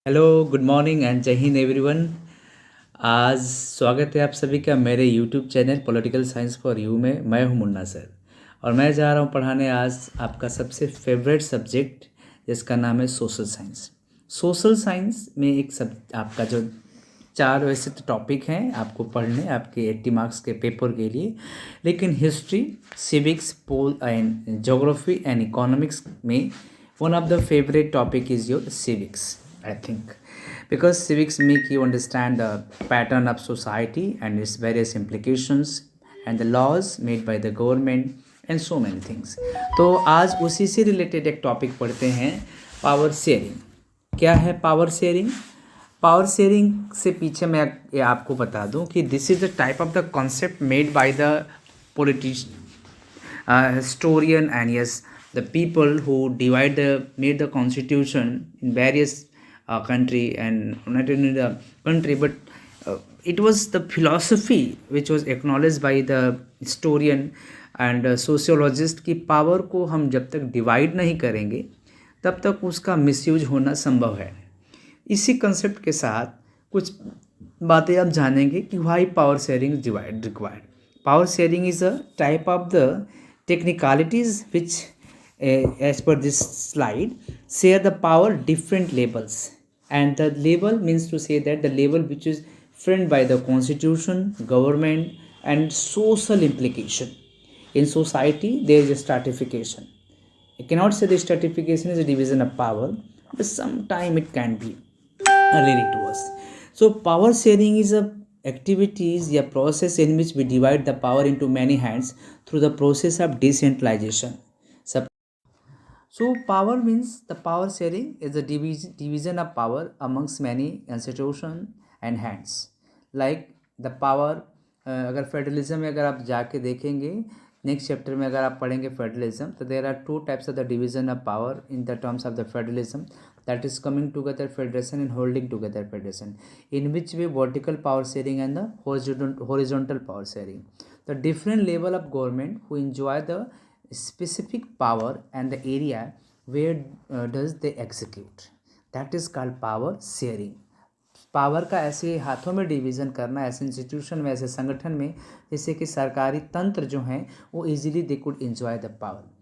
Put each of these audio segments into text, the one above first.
Hello, good morning and जय Hind everyone. आज स्वागत है आप सभी का मेरे YouTube channel political science for you में। मैं हूं मुन्ना सर और मैं जा रहा हूं पढ़ाने आज आपका सबसे फेवरेट सब्जेक्ट जिसका नाम है सोशल साइंस। सोशल साइंस में एक सब आपका जो चार वैसे तो टॉपिक हैं आपको पढ़ने आपके 80 मार्क्स के पेपर के लिए, लेकिन history, civics, pol and geography and economics में one of the favorite topic is your civics, I think, because civics make you understand the pattern of society and its various implications and the laws made by the government and so many things. तो आज उसी से related एक topic पढ़ते हैं, power sharing. क्या है power sharing? Power sharing से पीछे मैं ये आपको बता दूं कि this is the type of the concept made by the politician, historian, and yes, the people who made the constitution in various country, and not only the country but it was the philosophy which was acknowledged by the historian and sociologist कि power को हम जब तक divide नहीं करेंगे तब तक उसका मिसयूज होना संभव है। इसी कंसेप्ट के साथ कुछ बातें आप जानेंगे कि why power sharing divide required. Power sharing is a type of the technicalities which, as per this slide, share the power different levels. And the level means to say that the level which is framed by the constitution, government, and social implication. In society, there is a stratification. I cannot say the stratification is a division of power, but sometime it can be related to us. So power sharing is a activities a process in which we divide the power into many hands through the process of decentralization. So power means the power sharing is the division of power amongst many institutions and hands. Like the power, अगर federalism में अगर आप जाके देखेंगे next chapter में अगर आप पढ़ेंगे फेडरलिज्म, तो there are two types of the division of power in the terms of the federalism, that is coming together federation and holding together federation, in which way vertical power sharing and the horizontal power sharing. The different level of government who enjoy the specific power and the area where does they execute, that is called power sharing. Power का ऐसे हाथों में division करना, ऐसे institution में, ऐसे संगठन में, जैसे कि सरकारी तंत्र जो हैं वो easily they could enjoy the power.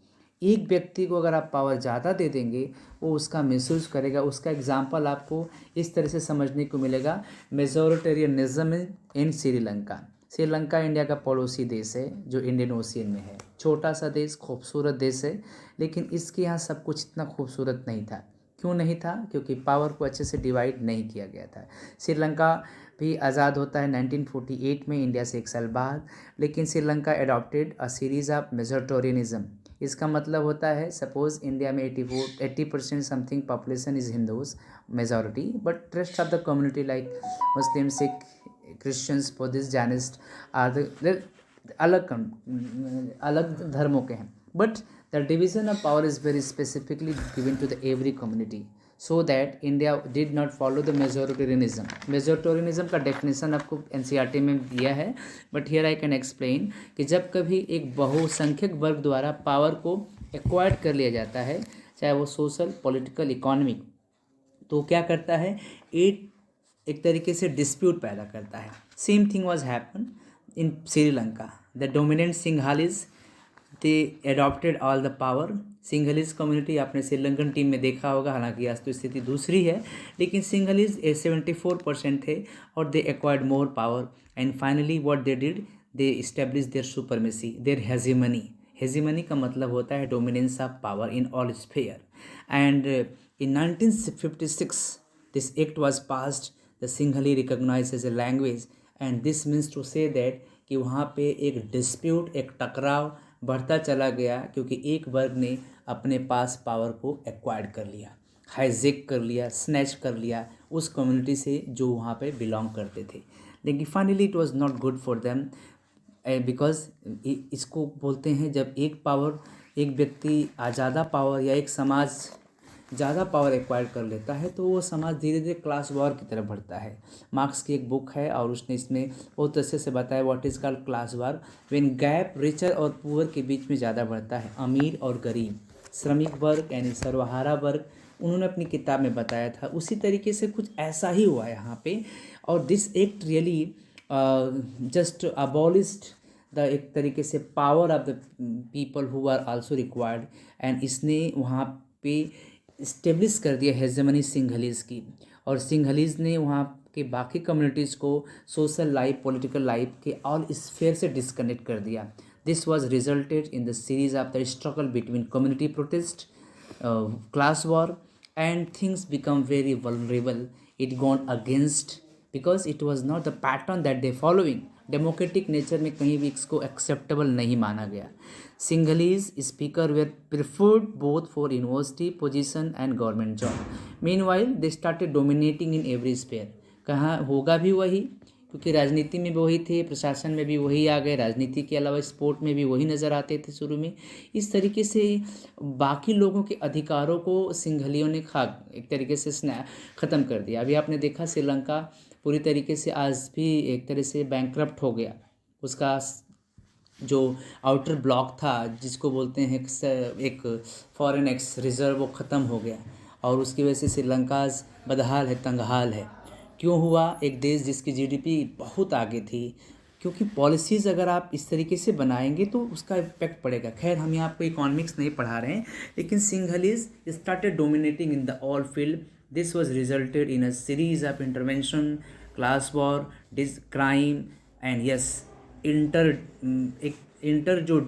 एक व्यक्ति को अगर आप पावर ज़्यादा दे देंगे वो उसका मिसयूज करेगा। उसका एग्जाम्पल आपको इस तरह से समझने को मिलेगा, मेजोरिटेरियनिज्म इन श्रीलंका। श्रीलंका इंडिया का पड़ोसी देश है जो इंडियन ओशियन में है, छोटा सा देश, खूबसूरत देश है, लेकिन इसके यहाँ सब कुछ इतना खूबसूरत नहीं था। क्यों नहीं था? क्योंकि पावर को अच्छे से डिवाइड नहीं किया गया था। श्रीलंका भी आज़ाद होता है 1948 में, इंडिया से एक साल बाद, लेकिन Sri Lanka adopted a series of majoritarianism. इसका मतलब होता है, सपोज इंडिया में 80% something population is Hindus majority, but rest of the community like Muslim, Sikh, Christians, Buddhist, Jainist are the अलग धर्मों के हैं, but the division of power is very specifically given to the every community, so that India did not follow the majoritarianism. Majoritarianism का definition आपको NCERT में दिया है, but here I can explain कि जब कभी एक बहुसंख्यक वर्ग द्वारा पावर को एक्वायर्ड कर लिया जाता है, चाहे वो सोशल, पॉलिटिकल, इकोनॉमिक, तो क्या करता है, एक तरीके से डिस्प्यूट पैदा करता है। Same thing was happen in Sri Lanka. The dominant Sinhalese they adopted all the power. Sinhalese community आपने श्रीलंकन टीम में देखा होगा, हालांकि आज तो स्थिति दूसरी है, लेकिन सिंघलीज 74% थे और they acquired more power and finally what they did, they establish their supremacy, their hegemony. Hegemony का मतलब होता है dominance of power in all sphere. And in 1956 this act was passed, the Sinhala recognise as a language, and this means to say that कि वहाँ पे एक dispute, एक टकराव बढ़ता चला गया, क्योंकि एक वर्ग ने अपने पास पावर को एक्वायर्ड कर लिया, हाईजेक कर लिया, स्नैच कर लिया उस कम्युनिटी से जो वहाँ पे बिलोंग करते थे। लेकिन finally it was not good for them, because इसको बोलते हैं जब एक व्यक्ति ज़्यादा पावर या एक समाज ज़्यादा पावर एक्वायर कर लेता है तो वो समाज धीरे धीरे क्लास वॉर की तरफ बढ़ता है। मार्क्स की एक बुक है और उसने इसमें बहुत अच्छे से बताया what is called class war, when gap richer और पुअर के बीच में ज़्यादा बढ़ता है, अमीर और गरीब, श्रमिक वर्ग यानी सर्वहारा वर्ग उन्होंने अपनी किताब में बताया था। उसी तरीके से कुछ ऐसा ही हुआ यहाँ पे। और this act really just abolished the एक तरीके से power of the people who are also required. And इसने वहाँ पे इस्टेब्लिश कर दिया हेजेमनी सिंघलीज़ की। और सिंघलीज़ ने वहाँ के बाकी कम्युनिटीज़ को सोशल लाइफ, पॉलिटिकल लाइफ के ऑल स्फेयर से डिस्कनेक्ट कर दिया। This was resulted in the series of the struggle between community protest, class war, and things become very vulnerable. It gone against because it was not the pattern that they following. Democratic nature में कहीं भी इसको acceptable नहीं माना गया। Sinhalese speaker were preferred both for university position and government job. Meanwhile they started dominating in every sphere. कहाँ होगा भी वही, क्योंकि राजनीति में भी वही थे, प्रशासन में भी वही आ गए, राजनीति के अलावा स्पोर्ट में भी वही नज़र आते थे शुरू में। इस तरीके से बाकी लोगों के अधिकारों को सिंघलियों ने एक तरीके से ख़त्म कर दिया। अभी आपने देखा श्रीलंका पूरी तरीके से आज भी एक तरह से बैंकरप्ट हो गया। उसका जो आउटर ब्लॉक था, जिसको बोलते हैं एक फॉरेन एक्स रिजर्व, वो ख़त्म हो गया। और उसकी वजह से श्रीलंका बदहाल है, तंगहाल है। क्यों हुआ? एक देश जिसकी जीडीपी बहुत आगे थी, क्योंकि पॉलिसीज़ अगर आप इस तरीके से बनाएंगे तो उसका इम्पैक्ट पड़ेगा। खैर, हम यहाँ पे इकोनॉमिक्स नहीं पढ़ा रहे हैं, लेकिन Sinhalese started dominating in the all field. This was resulted in a series of intervention, class war, crime and yes inter जो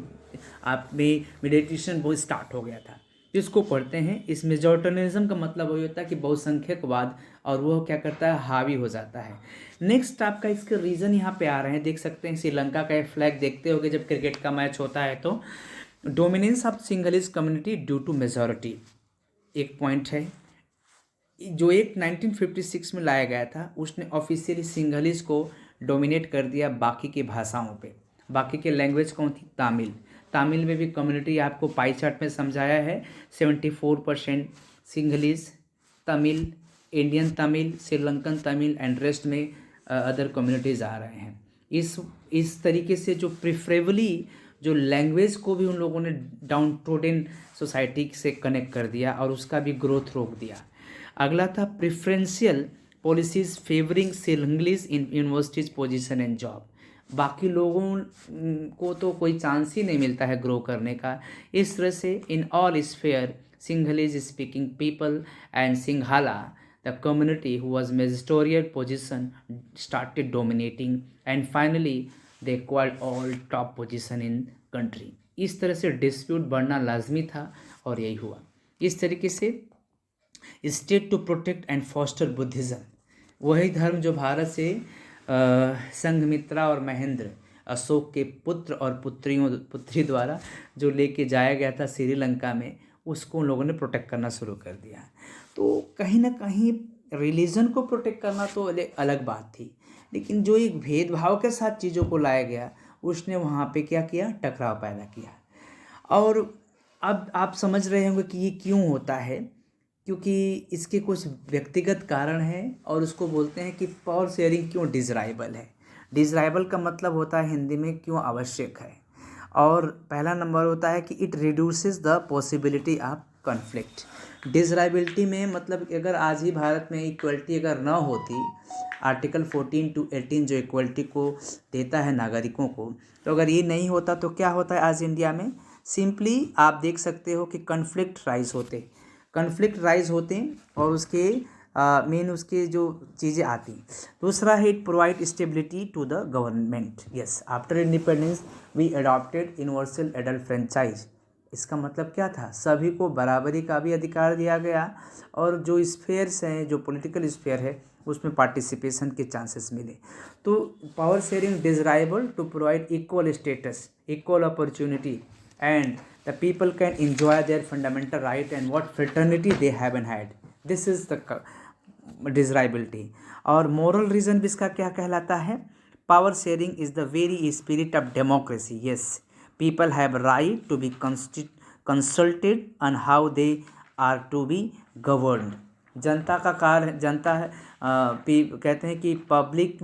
आप में मेडिटेशन वो स्टार्ट हो गया था, जिसको पढ़ते हैं। इस मेजॉरिटनिज्म का मतलब वही होता है कि बहुसंख्यकवाद, और वो क्या करता है, हावी हो जाता है। नेक्स्ट आपका इसके रीज़न यहाँ पे आ रहे हैं, देख सकते हैं। श्रीलंका का फ्लैग देखते होगे जब क्रिकेट का मैच होता है तो। Dominance of Sinhalese community due to majority एक पॉइंट है। जो एक 1956 में लाया गया था, उसने ऑफिशियली सिंघलीज को डोमिनेट कर दिया बाकी की भाषाओं पे। बाकी के लैंग्वेज कौन थी? तमिल। तमिल में भी कम्युनिटी आपको पाई चार्ट में समझाया है। 74% Sinhalese, Tamil, Indian Tamil, Sri Lankan Tamil and rest में अदर कम्युनिटीज़ आ रहे हैं। इस तरीके से जो प्रिफरेबली जो लैंग्वेज को भी उन लोगों ने डाउन ट्रोडन सोसाइटी से कनेक्ट कर दिया और उसका भी ग्रोथ रोक दिया। अगला था preferential policies favouring Sinhalese in universities position and job. बाकी लोगों को तो कोई चांस ही नहीं मिलता है ग्रो करने का। इस तरह से in all sphere Sinhalese speaking people and Sinhala the community who was magisterial position started dominating and finally they acquired all top position in country। इस तरह से डिस्प्यूट बढ़ना लाजमी था और यही हुआ। इस तरीके से state to protect and foster Buddhism, वही धर्म जो भारत से संघमित्रा और महेंद्र अशोक के पुत्र और पुत्री द्वारा जो लेके जाया गया था श्रीलंका में, उसको उन लोगों ने प्रोटेक्ट करना शुरू कर दिया। तो कहीं ना कहीं रिलीजन को प्रोटेक्ट करना तो अलग बात थी, लेकिन जो एक भेदभाव के साथ चीज़ों को लाया गया, उसने वहाँ पे क्या किया? टकराव पैदा किया। और अब आप समझ रहे होंगे कि ये क्यों होता है, क्योंकि इसके कुछ व्यक्तिगत कारण हैं और उसको बोलते हैं कि पावर शेयरिंग क्यों डिज़राइबल है। डिज़राइबल का मतलब होता है हिंदी में क्यों आवश्यक है। और पहला नंबर होता है कि it reduces the possibility of conflict. Desirability में मतलब अगर आज ही भारत में इक्वलिटी अगर ना होती, आर्टिकल 14 to 18 जो इक्वलिटी को देता है नागरिकों को, तो अगर ये नहीं होता तो क्या होता है आज इंडिया में? सिंपली आप देख सकते हो कि कन्फ्लिक्ट राइज होते और उसके मेन उसके जो चीज़ें आती। दूसरा है it provide stability to the government. Yes, after independence we adopted universal adult franchise. इसका मतलब क्या था? सभी को बराबरी का भी अधिकार दिया गया और जो स्फेयर्स हैं, जो पॉलिटिकल स्फेयर है, उसमें पार्टिसिपेशन के चांसेस मिले। तो power sharing desirable to provide equal status, equal opportunity and the people can enjoy their fundamental right and what fraternity they haven't had. This is the desirability। और moral reason भी इसका क्या कहलाता है? Power sharing is the very spirit of democracy। Yes, people have right to be consulted on how they are to be governed। जनता का कार्य, जनता है कहते हैं कि पब्लिक,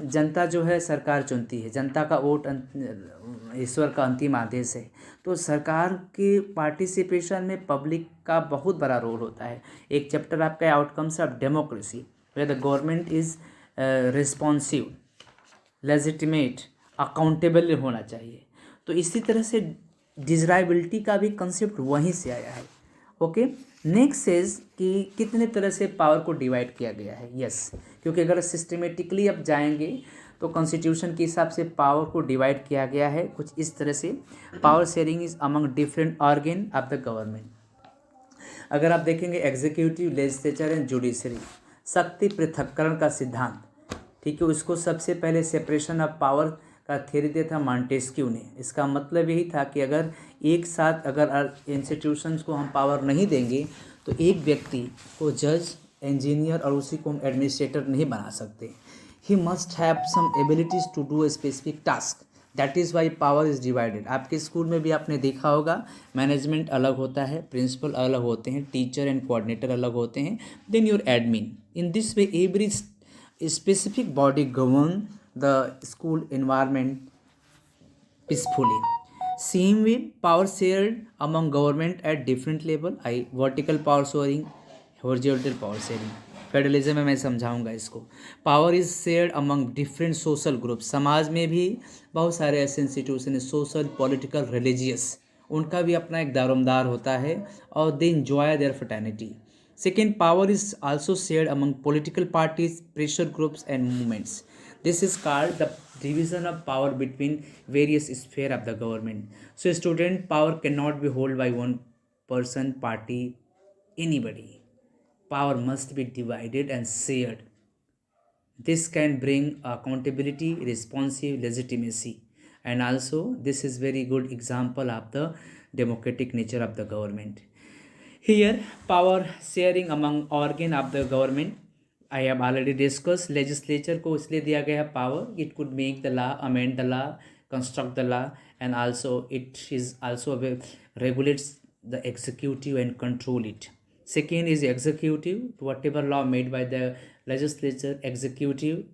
जनता जो है सरकार चुनती है, जनता का वोट ईश्वर का अंतिम आदेश है। तो सरकार के पार्टिसिपेशन में पब्लिक का बहुत बड़ा रोल होता है। एक चैप्टर आपका outcomes of democracy, where the government is responsive, legitimate, accountable होना चाहिए। तो इसी तरह से डिज़राइबिलिटी का भी कंसेप्ट वहीं से आया है। ओके, नेक्स्ट इज कि कितने तरह से पावर को डिवाइड किया गया है। यस, क्योंकि अगर सिस्टमेटिकली अब जाएंगे तो कॉन्स्टिट्यूशन के हिसाब से पावर को डिवाइड किया गया है कुछ इस तरह से। Power sharing is among different organ of the government. अगर आप देखेंगे एग्जीक्यूटिव, लेजिस्लेचर एंड जुडिशरी, शक्ति पृथक्करण का सिद्धांत, ठीक है, उसको सबसे पहले सेपरेशन ऑफ पावर का थ्योरी दिया था मॉन्टेस्क्यू ने। इसका मतलब यही था कि अगर एक साथ अगर इंस्टीट्यूशंस को हम पावर नहीं देंगे तो एक व्यक्ति को जज, इंजीनियर और उसी को हम एडमिनिस्ट्रेटर नहीं बना सकते। He must have some abilities to do a specific task, that is why power is divided. आपके स्कूल में भी आपने देखा होगा, मैनेजमेंट अलग होता है, प्रिंसिपल अलग होते हैं, टीचर एंड कोऑर्डिनेटर अलग होते हैं, then your admin. In this way every specific body govern the school environment peacefully. Same way, power shared among government at different level, vertical power sharing, horizontal power sharing. Federalism में मैं समझाऊंगा इसको। Power is shared among different social group, समाज में भी बहुत सारे ऐसे इंस्टीट्यूशन है, सोशल, पॉलिटिकल, रिलीजियस, उनका भी अपना एक दारोमदार होता है और they enjoy their fraternity. Second, power is also shared among political parties, pressure groups, and movements. This is called the division of power between various spheres of the government. So, student, power cannot be held by one person, party, anybody. Power must be divided and shared. This can bring accountability, responsive legitimacy, and also this is very good example of the democratic nature of the government. Here, power sharing among organ of the government, I have already discussed. Legislature को इसलिए दिया गया है power, it could make the law, amend the law, construct the law, and also it is also regulates the executive and control it. Second is executive, whatever law made by the legislature, executive.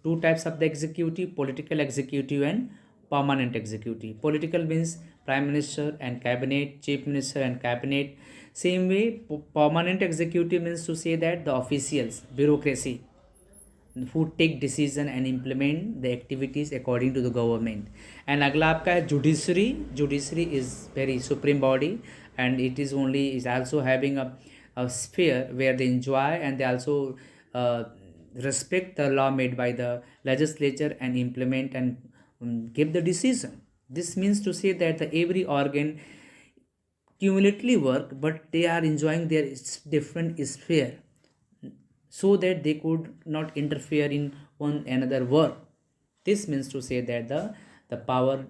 Two types of the executive: political executive and permanent executive. Political means prime minister and cabinet, chief minister and cabinet. Same way, permanent executive means to say that the officials, bureaucracy, who take decision and implement the activities according to the government. And अगला आपका है judiciary. Judiciary is very supreme body and it is only is also having a sphere where they enjoy and they also respect the law made by the legislature and implement and give the decision. This means to say that the every organ cumulatively work, but they are enjoying their different sphere so that they could not interfere in one another work. This means to say that the power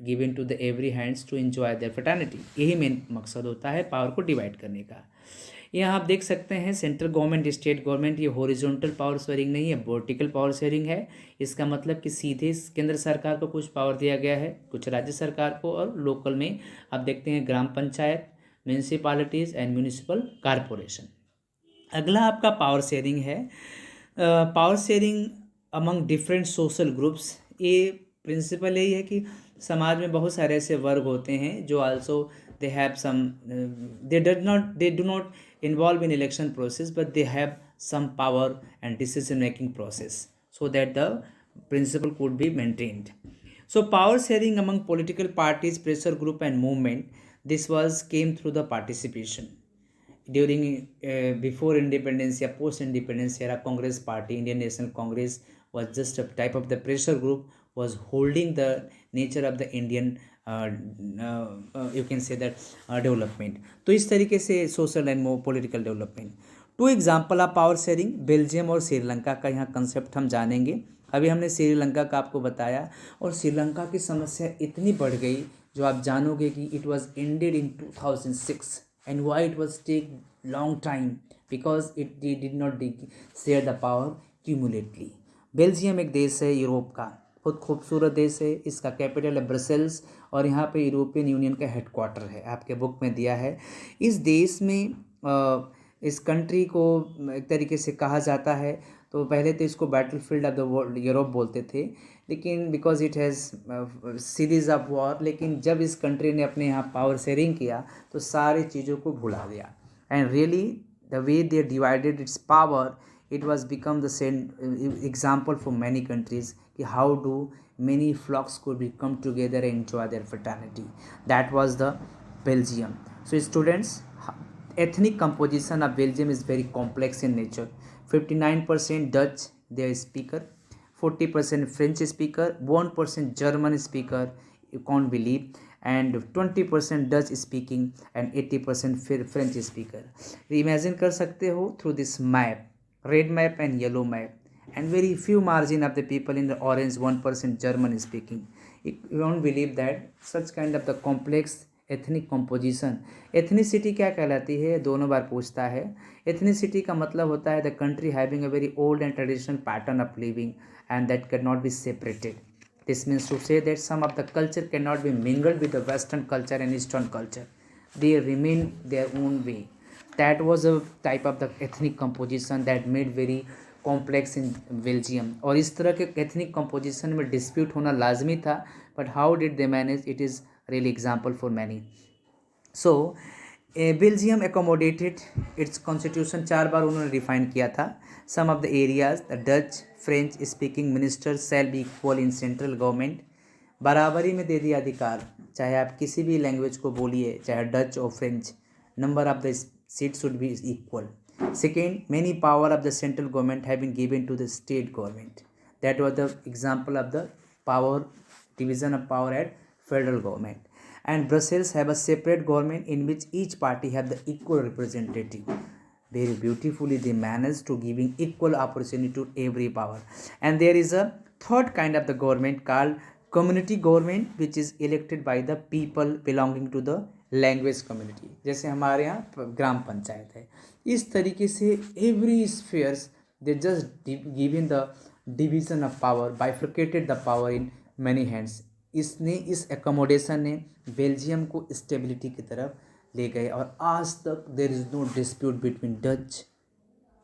given to the every hands to enjoy their fraternity. यही main मकसद होता है power को divide करने का। यहाँ आप देख सकते हैं सेंट्रल गवर्नमेंट, स्टेट गवर्नमेंट, ये हॉरिजॉन्टल पावर शेयरिंग नहीं है, वर्टिकल पावर शेयरिंग है। इसका मतलब कि सीधे केंद्र सरकार को कुछ पावर दिया गया है, कुछ राज्य सरकार को, और लोकल में आप देखते हैं ग्राम पंचायत, म्यूनिसिपालिटीज़ एंड म्यूनिसिपल कॉरपोरेशन। अगला आपका पावर शेयरिंग है, power sharing among different social groups. ये प्रिंसिपल यही है कि समाज में बहुत सारे ऐसे वर्ग होते हैं जो also they have some they do not involve in election process, but they have some power and decision making process so that the principle could be maintained. So power sharing among political parties, pressure group and movement, this was came through the participation during before independence या post independence era. Congress party, Indian National Congress, was just a type of the pressure group, was holding the nature of the Indian you can say that development. तो इस तरीके से social and political development. Two example of power sharing, Belgium और श्रीलंका का यहाँ concept हम जानेंगे। अभी हमने श्रीलंका का आपको बताया, और श्रीलंका की समस्या इतनी बढ़ गई जो आप जानोगे कि it was ended in 2006 and why it was take long time, because it did not share the power cumulatively. Belgium एक देश है यूरोप का, बहुत खूबसूरत देश है, इसका कैपिटल है ब्रसेल्स, और यहाँ पे यूरोपियन यूनियन का हेडक्वार्टर है, आपके बुक में दिया है। इस देश में इस कंट्री को एक तरीके से कहा जाता है, तो पहले तो इसको battlefield of the world Europe बोलते थे, लेकिन because it has series of war, लेकिन जब इस कंट्री ने अपने यहाँ पावर शेयरिंग किया तो सारी चीज़ों को भुला दिया. And really the way they divided it's power, it was become the same example for many countries कि how do many flocks could be come together and enjoy their fraternity. That was the Belgium. So students, ethnic composition of Belgium is very complex in nature. 59% Dutch their speaker, 40% French speaker, 1% German speaker, you can't believe, and 20% Dutch speaking and 80% French speaker. Imagine कर सकते हो through this map, red map and yellow map, and very few margin of the people in the orange, 1% German speaking. You don't believe that such kind of the complex ethnic composition. Ethnicity क्या कहलाती है, दोनों बार पूछता है. Ethnicity का मतलब होता है the country having a very old and traditional pattern of living and that cannot be separated. This means to say that some of the culture cannot be mingled with the Western culture and Eastern culture. They remain their own way. That was a type of the ethnic composition that made very complex in Belgium. और इस तरह के ethnic composition में dispute होना लाजमी था, but how did they manage? It is really example for many. So Belgium accommodated its constitution, 4 बार उन्होंने define किया था. Some of the areas the Dutch French speaking ministers shall be equal in central government. बराबरी में दे दिया अधिकार, चाहे आप किसी भी लैंग्वेज को बोलिए, चाहे डच और French, number of the seats should be equal. Second, many power of the central government have been given to the state government. That was the example of the power division of power at federal government. And Brussels have a separate government in which each party have the equal representative. Very beautifully they managed to giving equal opportunity to every power. And there is a third kind of the government called community government, which is elected by the people belonging to the language community. जैसे हमारे यहाँ ग्राम पंचायत है, इस तरीके से every spheres they just given the division of power, bifurcated the power in many hands. इस accommodation ने बेल्जियम को स्टेबिलिटी की तरफ ले गए और आज तक there is no dispute between Dutch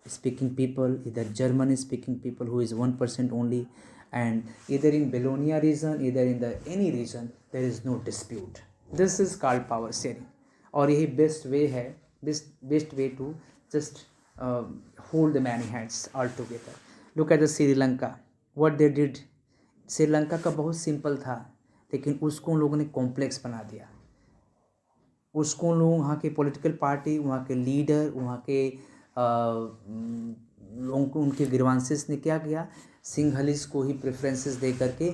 speaking people, either German speaking people who is 1% only, and either in Wallonia region, either in the any region, there is no dispute. This is called power sharing. और यही best way है, best way to just hold the many hands all together. Look at the Sri Lanka, what they did. Sri Lanka का बहुत simple था, लेकिन उसको उन लोगों ने कॉम्प्लेक्स बना दिया. उसको लोग वहाँ के पॉलिटिकल पार्टी, वहाँ के लीडर, वहाँ के लोगों को, उनके ग्रीवांसेस ने क्या किया, सिंघलिस को ही प्रेफरेंसेस दे करके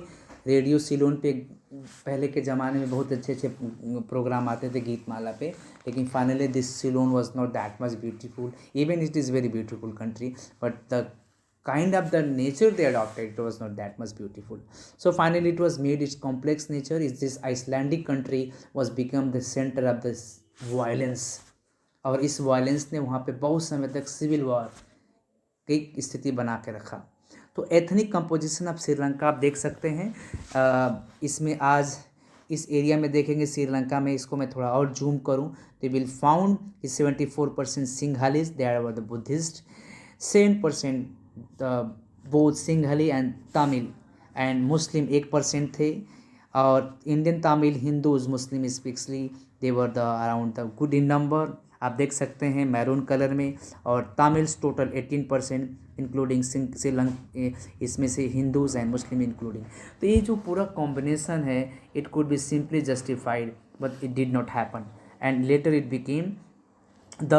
रेडियो सिलोन पे पहले के ज़माने में बहुत अच्छे अच्छे प्रोग्राम आते थे गीतमाला पे, लेकिन finally this Ceylon was not that much beautiful. Even it is very beautiful country, but the kind of the nature they adopted, it was not that much beautiful. So finally it was made its complex nature is this Icelandic country was become the center of this violence. और इस violence ने वहाँ पे बहुत समय तक civil war की स्थिति बना के रखा. तो एथनिक कंपोजिशन ऑफ श्रीलंका आप देख सकते हैं. इसमें आज इस एरिया में देखेंगे श्रीलंका में, इसको मैं थोड़ा और जूम करूं, they will found 74% Sinhalese, they are the Buddhist, 7% both Sinhali and Tamil, and Muslim 1% थे, और Indian Tamil, Hindus, Muslim specially they were the around the good in number. आप देख सकते हैं मैरून कलर में. और तमिल्स टोटल 18% इंक्लूडिंग श्रीलंका, इसमें से हिंदूज एंड मुस्लिम इंक्लूडिंग. तो ये जो पूरा कॉम्बिनेशन है, it could be simply justified but it did not happen, and later it became the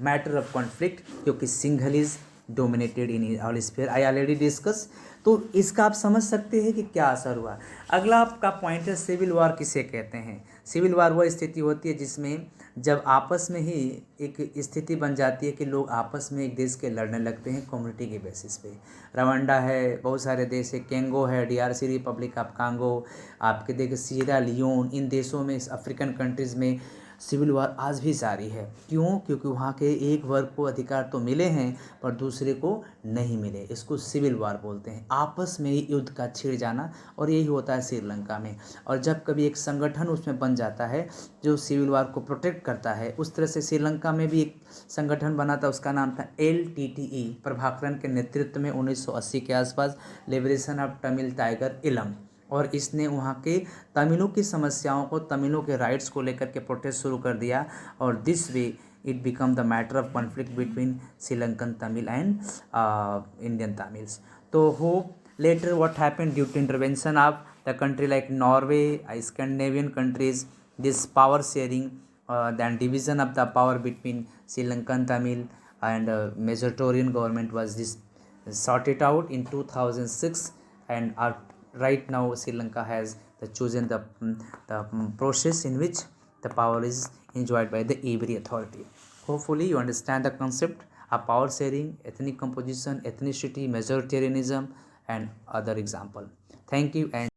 matter of conflict, क्योंकि Sinhalese dominated in all sphere. I already discuss. तो इसका आप समझ सकते हैं कि क्या असर हुआ. अगला आपका पॉइंट है सिविल वॉर किसे कहते हैं. सिविल वॉर वह स्थिति होती है जिसमें जब आपस में ही एक स्थिति बन जाती है कि लोग आपस में एक देश के लड़ने लगते हैं कम्युनिटी के बेसिस पे. रवांडा है, बहुत सारे देश है, केंगो है, DRC रिपब्लिक ऑफ कांगो, आपके देखे सीरा लियोन, इन देशों में, इस अफ्रीकन कंट्रीज़ में सिविल वार आज भी जारी है। क्यों? क्योंकि वहाँ के एक वर्ग को अधिकार तो मिले हैं पर दूसरे को नहीं मिले। इसको सिविल वार बोलते हैं, आपस में ही युद्ध का छिड़ जाना। और यही होता है श्रीलंका में। और जब कभी एक संगठन उसमें बन जाता है जो सिविल वार को प्रोटेक्ट करता है, उस तरह से श्रीलंका में भी एक संगठन बना था, उसका नाम था LTTE, प्रभाकरन के नेतृत्व में 1980 के आसपास, लिबरेशन ऑफ तमिल टाइगर इलम। और इसने वहाँ के तमिलों की समस्याओं को, तमिलों के राइट्स को लेकर के प्रोटेस्ट शुरू कर दिया। और this way it become the matter of conflict between Sri Lankan Tamil and Indian Tamils. तो hope later what happened due to intervention of the country like Norway, Scandinavian countries, this power sharing, then division of the power between Sri Lankan Tamil and Majoritarian government was this sorted out in 2006. And right now Sri Lanka has chosen the process in which the power is enjoyed by the every authority. Hopefully you understand the concept of power sharing, ethnic composition, ethnicity, majoritarianism, and other example. Thank you and